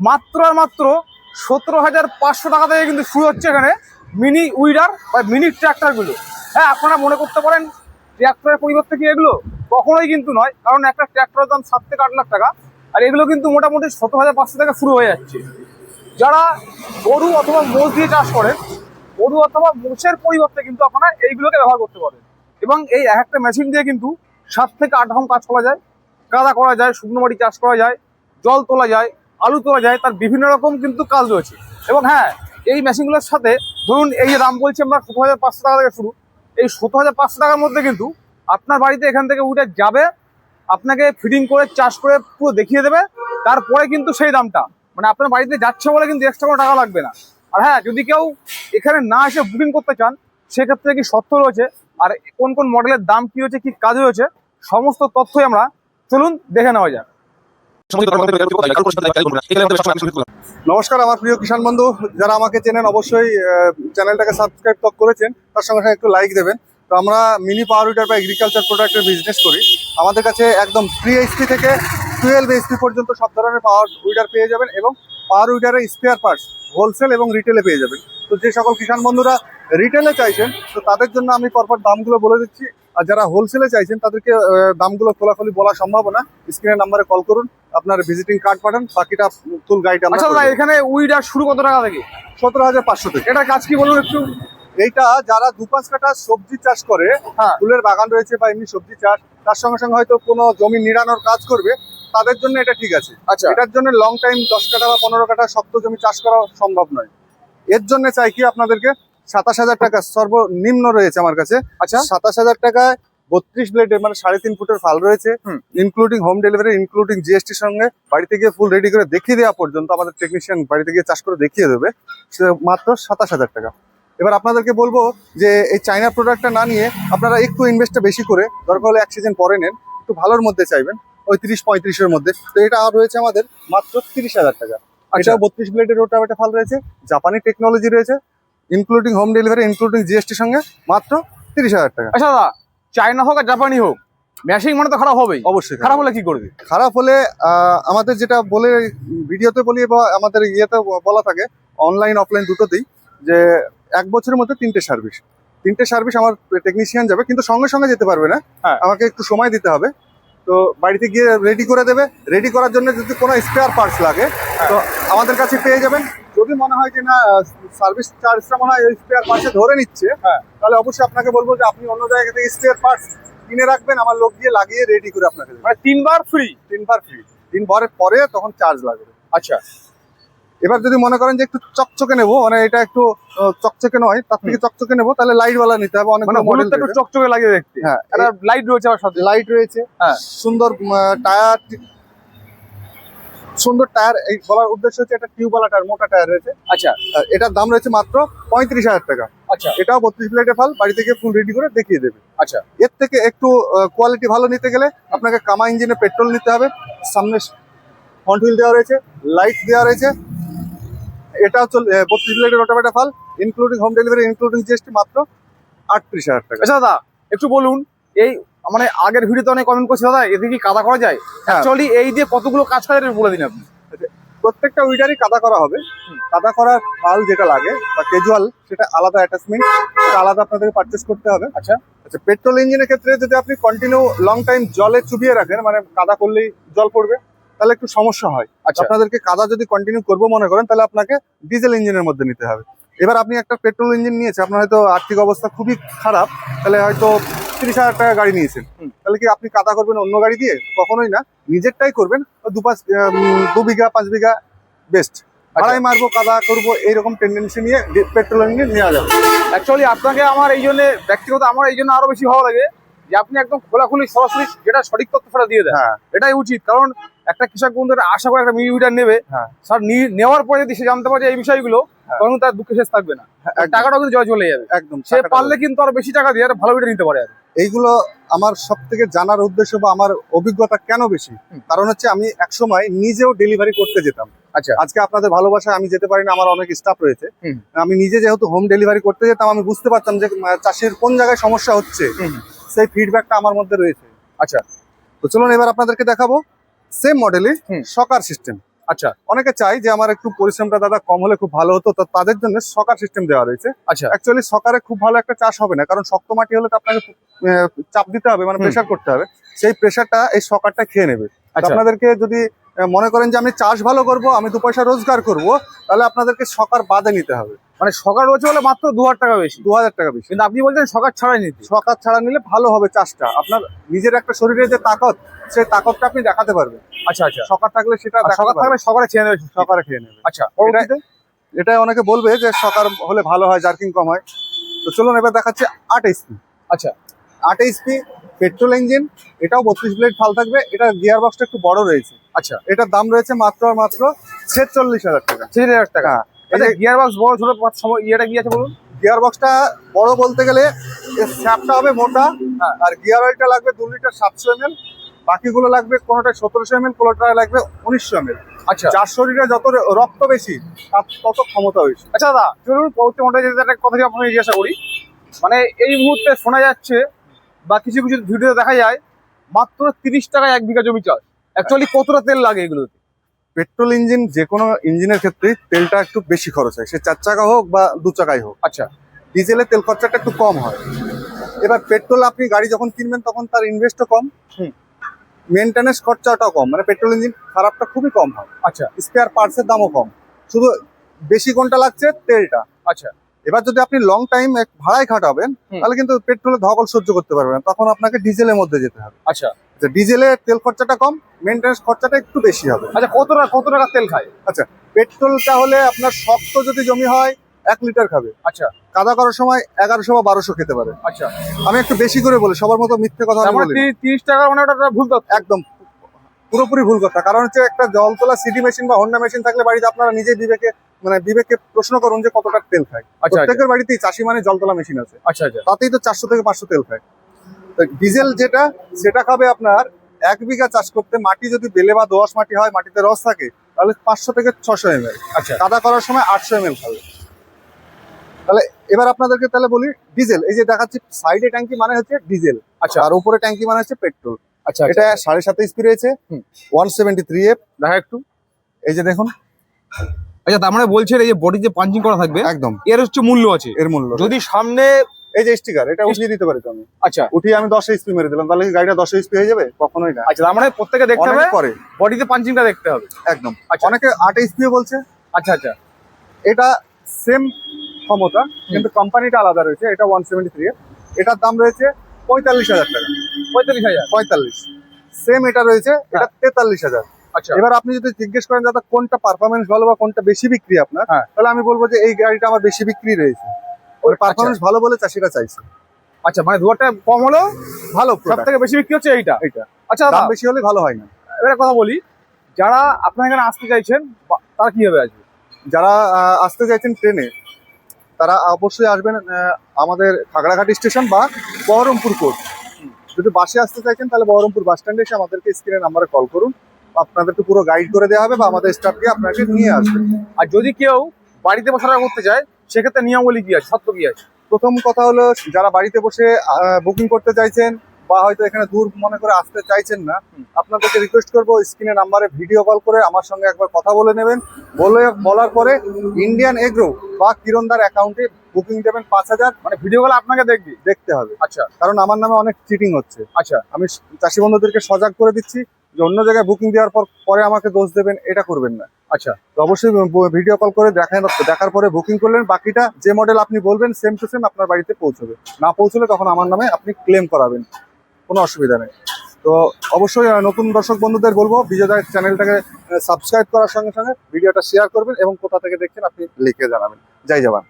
মাত্র আর মাত্র 17,500 টাকা থেকে কিন্তু শুরু হচ্ছে এখানে মিনি উইডার বা মিনি ট্র্যাক্টরগুলো। হ্যাঁ, আপনারা মনে করতে পারেন ট্র্যাক্টরের পরিবর্তে কি এগুলো, কখনোই কিন্তু নয়। কারণ একটা ট্র্যাক্টরের দাম 7 থেকে 8 লাখ টাকা, আর এগুলো কিন্তু মোটামুটি 17,500 থেকে শুরু হয়ে যাচ্ছে। যারা গরু অথবা মোষ দিয়ে চাষ করেন, গরু অথবা মোষের পরিবর্তে কিন্তু আপনারা এইগুলোকে ব্যবহার করতে পারেন। এবং এই এক একটা মেশিন দিয়ে কিন্তু 7 থেকে 8 রকম কাজ করা যায়। কাদা করা যায়, শুকনো মাটি চাষ করা যায়, জল তোলা যায়, আলু তোলা যায়, তার বিভিন্ন রকম কিন্তু কাজ রয়েছে। এবং হ্যাঁ, এই মেশিনগুলোর সাথে ধরুন এই যে দাম বলছি আমরা 17,500 টাকা থেকে শুরু, এই 17,500 টাকার মধ্যে কিন্তু আপনার বাড়িতে এখান থেকে উঠে যাবে, আপনাকে ফিটিং করে চাষ করে পুরো দেখিয়ে দেবে, তারপরে কিন্তু সেই দামটা মানে আপনার বাড়িতে যাচ্ছে বলে কিন্তু এক্সট্রা কোনো টাকা লাগবে না। আর হ্যাঁ, যদি কেউ এখানে না এসে বুকিং করতে চান, সেক্ষেত্রে কি শর্ত রয়েছে আর কোন কোন মডেলের দাম কি রয়েছে, কি কাজ রয়েছে, সমস্ত তথ্যই আমরা চলুন দেখে নেওয়া যাক। নমস্কার আমার প্রিয় কিষাণ বন্ধু, যারা আমাকে চেনেন অবশ্যই চ্যানেলটাকে সাবস্ক্রাইব করেছেন, তার সঙ্গে সঙ্গে একটু লাইক দেবেন। তো আমরা মিনি পাওয়ার উইডার বা এগ্রিকালচার প্রোডাক্টের বিজনেস করি। আমাদের কাছে একদম 3 HP থেকে 12 HP পর্যন্ত সব ধরনের পাওয়ার উইডার পেয়ে যাবেন, এবং পাওয়ার উইডারের স্পেয়ার পার্টস হোলসেল এবং রিটেলে পেয়ে যাবেন। তো যে সকল কিষাণ বন্ধুরা রিটেলে চাইছেন, তো তাদের জন্য আমি পরপর দামগুলো বলে দিচ্ছি। আর যারা হোলসেলে চাইছেন তাদেরকে দামগুলো খোলাখুলি বলা সম্ভব না। স্ক্রিনের নাম্বারে কল করুন, আপনার ভিজিটিং কার্ড পাঠান, বাকিটা ফুল গাইড। আচ্ছা দাদা, এখানে উইডার শুরু কত টাকা থেকে? 17,500 থেকে। এটা কাজ কি বলুন একটু। এইটা যারা 2-5 কাঠা সবজি চাষ করে, হ্যাঁ, ফুলের বাগান রয়েছে বা এমনি সবজি চাষ, তার সঙ্গে সঙ্গে হয়তো কোনো জমি নিড়ানোর কাজ করবে, তাদের জন্য এটা ঠিক আছে। আচ্ছা, এটার জন্য লং টাইম 10 কাঠা বা 15 কাঠা শক্ত জমি চাষ করা সম্ভব নয়। এর জন্য চাই কি আপনাদেরকে 27,000 টাকা সর্বনিম্ন রয়েছে আমার কাছে। আচ্ছা, 27,000 টাকায় 32 ব্লেডের মানে 3.5 ফুটের ফাল রয়েছে, ইনক্লুডিং হোম ডেলিভারি, ইনক্লুডিং জিএসটির সঙ্গে বাড়িতে গিয়ে ফুল রেডি করে দেখিয়ে দেওয়া পর্যন্ত আমাদের টেকনিশিয়ান বাড়িতে গিয়ে চাষ করে দেখিয়ে দেবে, মাত্র 27,000 টাকা। এবার আপনাদেরকে বলবো যে এই চাইনা প্রোডাক্টটা না নিয়ে আপনারা একটু ইনভেস্টটা বেশি করে, দরকার হলে 1 সিজন পরে নেন, একটু ভালোর মধ্যে চাইবেন, ওই 30-35-এর মধ্যে। তো এটা আর রয়েছে আমাদের মাত্র 30,000 টাকা। এটাও 32 ব্লেডের রোটাভেটর ফাল রয়েছে, জাপানি টেকনোলজি রয়েছে, ইনক্লুডিং হোম ডেলিভারি, ইনক্লুডিং জিএসটির সঙ্গে মাত্র 30,000 টাকা। আচ্ছা দাদা, চায়না হোক আর জাপানি হোক, মেশিন মানে তো খারাপ হবেই। অবশ্যই খারাপ হলে কি করবে? খারাপ হলে আমাদের যেটা বলে ভিডিওতে বলি বা আমাদের ইয়েতে বলা থাকে অনলাইন অফলাইন দুটোতেই, যে 1 বছরের মধ্যে 3টে সার্ভিস আমার টেকনিশিয়ান যাবে, কিন্তু সঙ্গে সঙ্গে যেতে পারবে না। হ্যাঁ, আমাকে একটু সময় দিতে হবে। তো বাড়িতে গিয়ে রেডি করে দেবে। রেডি করার জন্য যদি কোনো স্পেয়ার পার্টস লাগে, তো আমাদের কাছে পেয়ে যাবেন। যদি মনে হয় যে না সার্ভিস চার্জটা মনে হয় স্পেয়ার পার্টসে ধরে নিচ্ছে, হ্যাঁ, তাহলে অবশ্যই আপনাকে বলবো যে আপনি অন্য জায়গা থেকে স্পেয়ার পার্টস কিনে রাখবেন, আমার লোক গিয়ে লাগিয়ে রেডি করে আপনাকে দেবে। মানে 3 বার ফ্রি? 3 বার ফ্রি, 3 বারের পরে তখন চার্জ লাগবে। আচ্ছা, এবার যদি মনে করেন যে একটু চকচকে নেবো, মানে এটা একটু চকচকে নয়, তার থেকে চকচকে নেবো, তাহলে লাইট ওয়ালা নিতে হবে। অনেক মানে হলুদটা একটু চকচকে লাগিয়ে দেখতে। হ্যাঁ, একটা লাইট রয়েছে আমার সাথে। লাইট রয়েছে, হ্যাঁ, সুন্দর টায়ার, সুন্দর টায়ার। এই বলার উদ্দেশ্য হচ্ছে এটা টিউবওয়ালা টায়ার, মোটা টায়ার রয়েছে। আচ্ছা, এটার দাম রয়েছে মাত্র 35,000 টাকা। আচ্ছা, এটাও 32 প্লেটের ফাল, বাড়ি থেকে ফুল রেডি করে দেখিয়ে দেবে। আচ্ছা, এর থেকে একটু কোয়ালিটি ভালো নিতে গেলে আপনাকে কামা ইঞ্জিনে পেট্রোল নিতে হবে। সামনে ফ্রন্ট হুইল দেওয়া রয়েছে, লাইট দেওয়া রয়েছে। এটা হচ্ছে 32 ব্লেডের রোটাভেটর ফাল, including home delivery, including GST, মাত্র 38,000 টাকা। আচ্ছা দাদা, একটু বলুন, এই মানে আগের ভিডিওতে অনেক কমেন্ট করছে দাদা, এতে কি কাদা করা যায়? অ্যাকচুয়ালি এই দিয়ে কতগুলো কাজ করে বলে দিন আপনি। প্রত্যেকটা উইডারই কাদা করা হবে। কাদা করার ফাল যেটা লাগে বা ক্যাজুয়াল, সেটা আলাদা অ্যাটাচমেন্ট, সেটা আলাদা আপনাদেরকে পারচেস করতে হবে। আচ্ছা, আচ্ছা, পেট্রোল ইঞ্জিনের ক্ষেত্রে যদি আপনি কন্টিনিউ লং টাইম জলে চুবিয়ে রাখেন, মানে কাদা করলেই জল পড়বে, তাহলে একটু সমস্যা হয়। আচ্ছা, আপনাদেরকে কাদা যদি কন্টিনিউ করবো মনে করেন, তাহলে আপনাকে ডিজেল ইঞ্জিনের মধ্যে নিতে হবে। এবার আপনি একটা পেট্রোল ইঞ্জিন নিয়েছে, আপনার হয়তো আর্থিক অবস্থা খুবই খারাপ, তাহলে হয়তো 30,000 টাকা গাড়ি নিয়েছেন, তাহলে কি আপনি কাদা করবেন অন্য গাড়ি দিয়ে? কখনোই না, নিজেরটাই করবেন। 2 বিঘা 5 বিঘা বেস্ট ভাড়াই মারবো, কাদা করবো, এইরকম টেন্ডেন্সি নিয়ে পেট্রোল ইঞ্জিন নেওয়া যাবে। অ্যাকচুয়ালি আপনাকে আমার এই জন্য ব্যক্তিগত আমার এই জন্য আরো বেশি ভালো লাগে যে আপনি একদম খোলাখুলি সরাসরি যেটা সঠিক তথ্যটা দিয়ে দেন। হ্যাঁ, এটাই উচিত, কারণ একটা কৃষক বন্ধুরা আশা করে একটা মিনি উইডার নেবে, হ্যাঁ, স্যার নেওয়ার পরে যদি সে জানতে পারে এই বিষয়গুলো, তখন তার দুঃখে শেষ থাকবে না, টাকাটাও কিন্তু জয় চলে যাবে। একদম। সে পারলে কিন্তু আরো বেশি টাকা দিয়ে আর ভালো উইডার নিতে পারে। আর এইগুলো আমার সব থেকে জানার উদ্দেশ্য বা আমার অভিজ্ঞতা কেন বেশি, কারণ হচ্ছে আমি একসময় নিজেও ডেলিভারি করতে যেতাম। আচ্ছা, আজকে আপনাদের ভালোবাসায় আমি যেতে পারি না, আমার অনেক স্টাফ রয়েছে। আমি নিজে যেহেতু হোম ডেলিভারি করতে যেতাম, আমি বুঝতে পারতাম যে চাষির কোন জায়গায় সমস্যা হচ্ছে, সেই ফিডব্যাকটা আমার মধ্যে রয়েছে। আচ্ছা, তো চলুন এবার আপনাদেরকে দেখাবো সেম মডেলে শকার সিস্টেম। আচ্ছা অনেকে চাই যে আমার একটু পরিশ্রমটা দাদা কম হলে খুব ভালো হতো, তো তাদের জন্য সকার সিস্টেম দেওয়া রয়েছে। আচ্ছা অ্যাকচুয়ালি সকারে খুব ভালো একটা চাষ হবে না, কারণ শক্ত মাটি হলে তো আপনাকে চাপ দিতে হবে, মানে হুম। প্রেসার করতে হবে। সেই প্রেসারটা এই সকারটা খেয়ে নেবে। তো আচ্ছা আপনাদেরকে যদি মনে করেন যে আমি চাষ ভালো করব, আমি 2 পয়সা রোজগার করব, তাহলে আপনাদেরকে সকার বাদে নিতে হবে। মানে সকাল রয়েছে বলে মাত্র 2000 টাকা বেশি, 2000 টাকা বেশি। কিন্তু আপনি বলছেন সকাল ছাড়াই নিতে। সকার ছাড়া নিলে ভালো হবে চাষটা, আপনার নিজের একটা শরীরে যে তাকত, সেই তাকতটা আপনি দেখাতে পারবেন। আচ্ছা আচ্ছা, সকার থাকলে সেটা আর দেখাতে সকাল পারবেন। থাকলে সকালে ছেড়ে নেবে। সকারে খেয়ে নেবে। আচ্ছা পরবর্তীতে এটা অনেকে বলবে যে সকার হলে ভালো হয়, জার্কিং কম হয়। তো চলুন এবার দেখাচ্ছি 8 HP। আচ্ছা 8 HP পেট্রোল ইঞ্জিন, এটাও 32 ব্লেড ফাল থাকবে। এটা গিয়ার বক্সটা একটু বড় রয়েছে। আচ্ছা এটার দাম রয়েছে মাত্র আর মাত্র 46,000 টাকা। 6000 টাকা। হ্যাঁ, আচ্ছা গিয়ার বক্স বড় ছোট সময় ইয়েটা কি আছে বলুন? গিয়ার বক্সটা বড় বলতে গেলে এর শ্যাফটটা হবে মোটা, হ্যাঁ। আর গিয়ার অয়েলটা লাগবে 2 লিটার 700 ml। বাকিগুলো লাগবে কোনোটা 1700 ml, কোনোটা লাগবে 1900 ml। আচ্ছা যার শরীরে যত রক্ত বেশি তার তত ক্ষমতা বেশি। আচ্ছা দাদা চলুন পরবর্তী মডেলে যেতে একটা কথা আপনাকে জিজ্ঞাসা করি। মানে এই মুহূর্তে শোনা যাচ্ছে বা কিছু কিছু ভিডিও দেখা যায় মাত্র 30 টাকায় 1 বিঘা জমি চাষ। অ্যাকচুয়ালি কতটা তেল লাগে এগুলোতে? পেট্রোল ইঞ্জিন যে কোনো ইঞ্জিনের ক্ষেত্রেই তেলটা একটু বেশি খরচ হয়, সে 4 চাকা হোক বা 2 চাকাই হোক। আচ্ছা ডিজেলের তেল খরচাটা একটু কম হয়। এবার পেট্রোল আপনি গাড়ি যখন কিনবেন তখন তার ইনভেস্টও কম, হুম। মেনটেন্যান্স খরচাটাও কম, মানে পেট্রোল ইঞ্জিন খারাপটা খুবই কম হয়। আচ্ছা স্পেয়ার পার্টসের দামও কম, শুধু বেশি কোনটা লাগছে তেলটা। আচ্ছা এবার যদি আপনি লং টাইম ভাড়ায় খাটাবেন, হুম। তাহলে কিন্তু পেট্রোলের ধকল সহ্য করতে পারবেন না, তখন আপনাকে ডিজেলের মধ্যে যেতে হবে। আচ্ছা ডিজেলের তেল খরচাটা কম, মেনটেন্যান্স খরচাটা একটু বেশি হবে। আচ্ছা কত টাকা তেল খায়? আচ্ছা, পেট্রোলটা হলে আপনার শক্ত যদি জমি হয় 1 লিটার খাবে, আচ্ছা কাদা করার সময় 1100 বা 1200 খেতে পারে। আচ্ছা আমি একটু বেশি করে বলি, সবার মতো মিথ্যে কথা তার আমি মানে বলি না। 30 টাকা মানে ওটা ভুল তথ্য। একদম পুরোপুরি ভুল কথা। কারণ হচ্ছে একটা জল তোলা সিডি মেশিন বা হোন্ডা মেশিন থাকলে বাড়িতে আপনারা নিজে বিবেকে প্রশ্ন করুন যে কত টাকা তেল খায়। আচ্ছা প্রত্যেকের বাড়িতেই চাষি মানে জল তোলা মেশিন আছে, আচ্ছা আচ্ছা তাতেই তো 400 থেকে 500 তেল খায়। তো ডিজেল যেটা, সেটা খাবে আপনার 1 বিঘা চাষ করতে, মাটি যদি বেলে বা দোআঁশ মাটি হয়, মাটিতে রস থাকে, তাহলে 500 থেকে 600 ml। আচ্ছা কাদা করার সময় 800 ml খাবে। তাহলে এবার আপনাদেরকে তাহলে বলি ডিজেল, এই যে দেখাচ্ছি সাইডে ট্যাঙ্কি মানে হচ্ছে ডিজেল, আচ্ছা আর উপরে ট্যাঙ্কি মানে হচ্ছে পেট্রোল। আচ্ছা এটা 7.5 HP রয়েছে, হুম। 173 F। দেখা একটু। এই যে দেখুন, আচ্ছা তার মানে বলছেন এই যে বডি যে পাঞ্চিং করা থাকবে একদম এর হচ্ছে মূল্য আছে। এর মূল্য। যদি সামনে এই যে স্টিকার, এটা উঠিয়ে দিতে পারি তো আমি, আচ্ছা উঠিয়ে আমি 10 HP মেরে দিলাম, তাহলে কি গাড়িটা 10 HP হয়ে যাবে? কখনোই না। আচ্ছা তার মানে প্রত্যেকে দেখতে হবে অনেকে করে, বডিতে পাঞ্চিংটা দেখতে হবে। একদম। আচ্ছা অনেকে 8 HP বলছে। আচ্ছা আচ্ছা এটা সেম ক্ষমতা, কিন্তু কোম্পানিটা আলাদা রয়েছে। এটা 173 F, এটার দাম রয়েছে 45,000 টাকা। 45,000। 45 সেম এটা রয়েছে, এটা 43,000। আচ্ছা এবার আপনি যদি জিজ্ঞেস করেন দাদা কোনটা পারফরমেন্স ভালো বা কোনটা বেশি বিক্রি আপনার, হ্যাঁ। তাহলে আমি বলবো যে এই গাড়িটা আমার বেশি বিক্রি রয়েছে। পারফরমেন্স ভালো বলে চাষিরা চাইছে। আচ্ছা মানে 2 টাকা কম হলো ভালো সব থেকে বেশি বিক্রি হচ্ছে এইটা। এটা আচ্ছা দাম দাদা বেশি হলে ভালো হয় না। এবারে কথা বলি, যারা আপনার এখানে আসতে চাইছেন তারা কিভাবে আসবে? যারা আসতে চাইছেন ট্রেনে, তারা অবশ্যই আসবেন আমাদের খাগড়াঘাট স্টেশন বা বহরমপুর কোর্ট। যদি বাসে আসতে চাইছেন তাহলে বহরমপুর বাস স্ট্যান্ডে এসে আমাদেরকে স্ক্রিনের নাম্বারে কল করুন, আপনাদেরকে পুরো গাইড করে দেওয়া হবে বা আমাদের স্টাফ দিয়ে আপনাকে নিয়ে আসবে। আর যদি কেউ বাড়িতে বসে করতে চায় সেক্ষেত্রে নিয়মাবলী কি আছে, শর্ত কি আছে? প্রথম কথা হলো, যারা বাড়িতে বসে বুকিং করতে চাইছেন বা হয়তো এখানে দূর মনে করে আসতে চাইছেন না, আপনাদেরকে রিকোয়েস্ট করবো স্ক্রিনের নাম্বারে ভিডিও কল করে আমার সঙ্গে একবার কথা বলে নেবেন। বলার পরে ইন্ডিয়ান এগ্রো বা কিরণদার অ্যাকাউন্টে বুকিং দেবেন 5,000। মানে ভিডিও কল আপনাকে দেখতে হবে, আচ্ছা কারণ আমার নামে অনেক চিটিং হচ্ছে। আচ্ছা আমি চাষি বন্ধুদেরকে সজাগ করে দিচ্ছি যে অন্য জায়গায় বুকিং দেওয়ার পরে আমাকে দোষ দেবেন, এটা করবেন না। আচ্ছা তো অবশ্যই ভিডিও কল করে দেখার পরে বুকিং করলেন, বাকিটা যে মডেল আপনি বলবেন সেম টু সেম আপনার বাড়িতে পৌঁছবে। না পৌঁছলে তখন আমার নামে আপনি ক্লেম করাবেন, কোনো অসুবিধা নেই। তো অবশ্যই নতুন দর্শক বন্ধুদের বলবো বিজয় চ্যানেলটাকে সাবস্ক্রাইব করার সঙ্গে সঙ্গে ভিডিওটা শেয়ার করবেন এবং কোথা থেকে দেখছেন আপনি লিখে জানাবেন। জয় জওয়ান।